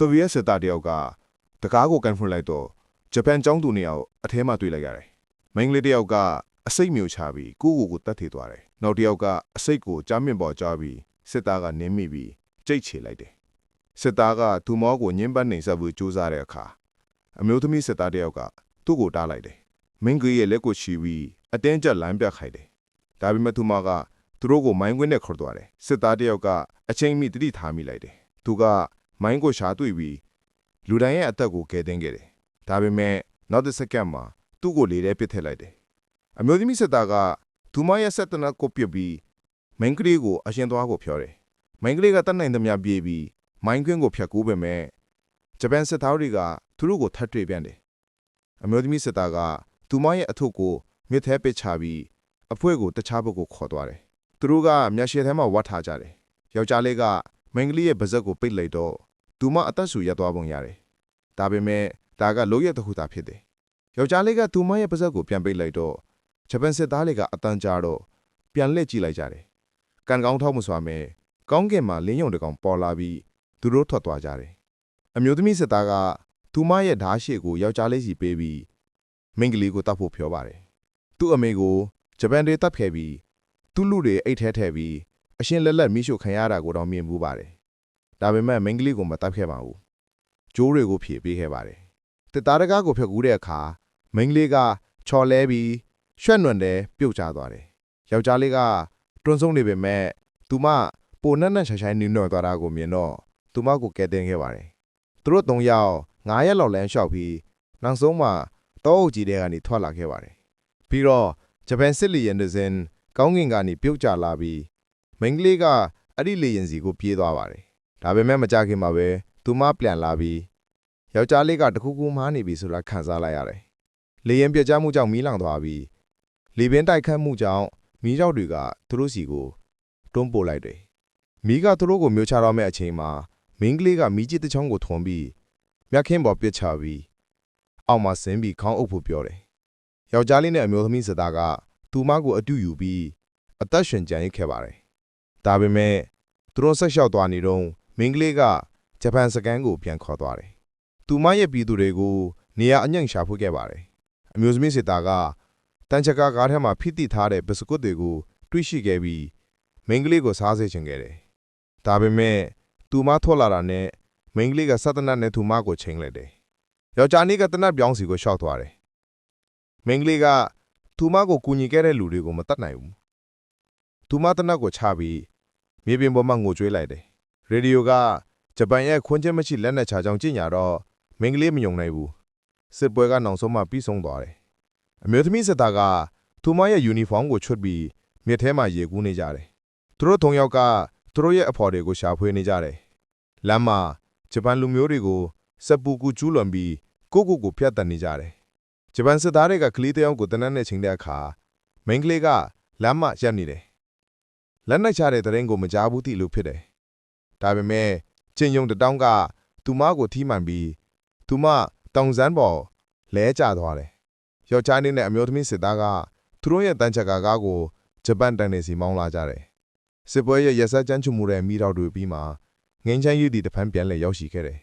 ဆိုဗီယက်စစ်သားတယောက်ကတကားကိုကန်ဖွင့်လိုက်တော့ဂျပန်ကျောင်းသူနှစ်ယောက်အထဲမှာတွေ့လိုက်ရတယ်။မိန်းကလေးတယောက်ကအစိတ်မျိုးချပြီးကိုတတ်ထီသွားတယ်။နောက်တစ်ယောက်ကအစိတ်ကိုကြားမြင့်ပေါ်ကြားပြီးစစ်သားကနင်းမိပြီးကြိတ်ချေလိုက်တယ်။စစ်သားကသူ့မောကိုညှင်းပန်းနေဆက်ဖို့ကြိုးစားတဲ့အခါအမျိုးသမီးစစ်သားတယောက်ကသူ့ကိုတားလိုက်တယ်။မိန်းကလေးရဲ့လက်ကိုချီပြီးအတင်းကျပ်လမ်းပြခိုက်တယ်။ဒါပေမဲ့သူမကသူတို့ကိုမိုင်းကွင်းနဲ့ခေါ်သွားတယ်။စစ်သားတယောက်ကအချိန်မီတတိထားမိလိုက်တယ်။သူကမိုင်းကိုရှာတွေ့ပြီးလူတိုင်းရဲ့အသက်ကိုကယ်တင်ခဲ့တယ်။ဒါပေမဲ့နောက်တစ်စက္ကန့်မှာသူ့ကိုလေထဲပစ်ထည့်လိုက်တယ်။အမျိုးသမီးစစ်သားကသူမရဲ့ဆက်တနတ်ကိုပြစ်ပြီးမိန်းကလေးကိုအရှင်သွားကိုဖြောတယ်။မိန်းကလေးကတတ်နိုင်သမျှပြေးပြီးမိုင်းကွင်းကိုဖျက်ကူးပေမဲ့ဂျပန်စစ်သားတွေကသူတို့ကိုထပ်တွေ့ပြန်တယ်။အမျိုးသမီးစစ်သားကသူမရဲ့အထုပ်ကိုမြစ်ထဲပစ်ချပြီးအဖွဲကိုတခြားဘက်ကိုခေါ်သွားတယ်။သူတို့ကမျက်ရှည်ထဲမှာဝတ်ထားကြတယ်။ယောက်ျားလေးကမိန်းကလေးရဲ့ပါးစပ်ကိုပိတ်လိုက်တော့သူမအသက်ရှူရသွားပုံရတယ်။ဒါပေမဲ့ဒါကလိုရက်တစ်ခုသာဖြစ်တယ်။ယောက်ျားလေးကသူမရဲ့ပါးစပ်ကိုပြန်ပိတ်လိုက်တော့ဂျပန်စစ်သားတွေကအတန်းကြတော့ပြန်လှည့်ကြည့်လိုက်ကြတယ်။ကန်ကောင်းထောက်မစွာမဲ့ကောင်းကင်မှာလင်းယုံတကောင်ပေါ်လာပြီးသူတို့ထွက်သွားကြတယ်။အမျိုးသမီးစစ်သားကသူမရဲ့ဓာတ်ရှည်ကိုယောက်ျားလေးစီပေးပြီးမိန်းကလေးကိုတတ်ဖို့ပြောပါတယ်။သူ့အမေကိုဂျပန်တွေတတ်ခဲ့ပြီးသူ့လူတွေအိတ်ထဲထည့်ပြီးအရှင်လက်လက်မိရှုခံရတာကိုတော့မြင်မှုပါတယ်။ဒါပေမဲ့မိန်းကလေးကိုမတတ်ခဲ့ပါဘူး။ကျိုးတွေကိုဖြေပေးခဲ့ပါတယ်။တစ်သားတကားကိုဖျက်ကူးတဲ့အခါမိန်းကလေးကချော်လဲပြီးရွှက်နွံတဲ့ပြုတ်ကျသွားတယ်။ယောက်ျားလေးကတွန်းဆုံးနေပေမဲ့သူမပိုနက်နက်ဆိုင်နင်းနော်သွားတာကိုမြင်တော့သူမကိုကယ်တင်ခဲ့ပါတယ်။သူတို့၃ယောက်9ရက်လောက်လမ်းလျှောက်ပြီးနောက်ဆုံးမှာတောအုပ်ကြီးတွေကနေထွက်လာခဲ့ပါတယ်။ပြီးတော့ဂျပန်စစ်လီယန်တစ်စင်းကောင်းကင်ကနေပြုတ်ကျလာပြီးမိန်းကလေးကအဲ့ဒီလေရင်စီကိုပြေးသွားပါတယ်။ဒါပေမဲ့မကြခင်မှာပဲသူမပြန်လာပြီးယောက်ျားလေးကတခုခုမှားနေပြီဆိုတာခံစားလိုက်ရတယ်။လေရင်ပြတ်ကျမှုကြောင့်မီးလောင်သွားပြီးလေပင်တိုက်ခတ်မှုကြောင့်မီးကြောက်တွေကသူတို့စီကိုတွန်းပို့လိုက်တယ်။မီးကသူတို့ကိုမျိုးချတော့မဲ့အချိန်မှာမင်းကလေးကမီးကြီးတစ်ချောင်းကိုထွန်ပြီးမြက်ခင်းပေါ်ပစ်ချပြီးအောက်မှာဆင်းပြီးခေါင်းအုပ်ဖို့ပြောတယ်။ယောက်ျားလေးနဲ့အမျိုးသမီးစစ်သားကသူမကိုအတူယူပြီးအသက်ရှင်ကြံရစ်ခဲ့ပါတယ်။ဒါပေမဲ့သူတို့ဆက်လျှောက်သွားနေတော့မင်းကလေးကဂျပန်စကန်ကိုပြန်ခေါ်သွားတယ်။သူမရဲ့ပြည်သူတွေကိုနေရာအညံ့ရှာဖွေခဲ့ပါတယ်။အမျိုးသမီးစစ်သားကတန်ချကာကားထဲမှာဖိတိထားတဲ့ဘစ်စကွတ်တွေကိုတွေးရှိခဲ့ပြီးမင်းကလေးကိုစားစေချင်ခဲ့တယ်။ဒါပေမဲ့သူမထွက်လာတာနဲ့မင်းကလေးကစက်တနတ်နဲ့သူမကိုချိန်လိုက်တယ်။ယောက်ျားလေးကတနတ်ပြောင်းစီကိုရှောက်သွားတယ်။မင်းကလေးကသူမကိုကူညီခဲ့တဲ့လူတွေကိုမတတ်နိုင်ဘူး။သူမတနတ်ကိုချပြီးမြေပြင်ပေါ်မှာငိုကြွေးလိုက်တယ်။ရေဒီယိုကဂျပန်ရဲ့ခွန်းချက်မရှိလက်နက်ချကြောင်ကြင်ညာတော့မင်းကလေးမယုံနိုင်ဘူး။စစ်ပွဲကနောက်ဆုံးမှပြီးဆုံးသွားတယ်။အမျိုးသမီးစစ်သားကသူမရဲ့ယူနီဖောင်းကိုချွတ်ပြီးမြစ်ထဲမှာရေကူးနေကြတယ်။သူတို့၃ယောက်ကသူတို့ရဲ့အဖော်တွေကိုရှာဖွေနေကြတယ်။လမ်းမှာဂျပန်လူမျိုးတွေကိုစပူကူကျူးလွန်ပြီးကိုဖျက်တန်နေကြတယ်။ဂျပန်စစ်သားတွေကကလေးတယောက်ကိုတနတ်နဲ့ချိန်တဲ့အခါမိန်းကလေးကလမ်းမှာရပ်နေတယ်။လက်နက်ချတဲ့တရင်ကိုမကြားဘူးတိလို့ဖြစ်တယ်။ဒါပေမဲ့ကျင်ယုံတတောင်းကသူမကိုထိမှန်ပြီးသူမတောင်စန်းပေါ်လဲကျသွားတယ်။ယောက်ျားလေးနဲ့အမျိုးသမီးစစ်သားကသူတို့ရဲ့တန်ချကာကားကိုဂျပန်တန်နေစီမောင်းလာကြတယ်။စစ်ပွဲရဲ့ရက်စက်ကြမ်းကြုတ်မှုတဲ့မိတော်တွေပြီးမှငင်းချမ်းရည်တီတဖန်ပြန်လဲရောက်ရှိခဲ့တယ်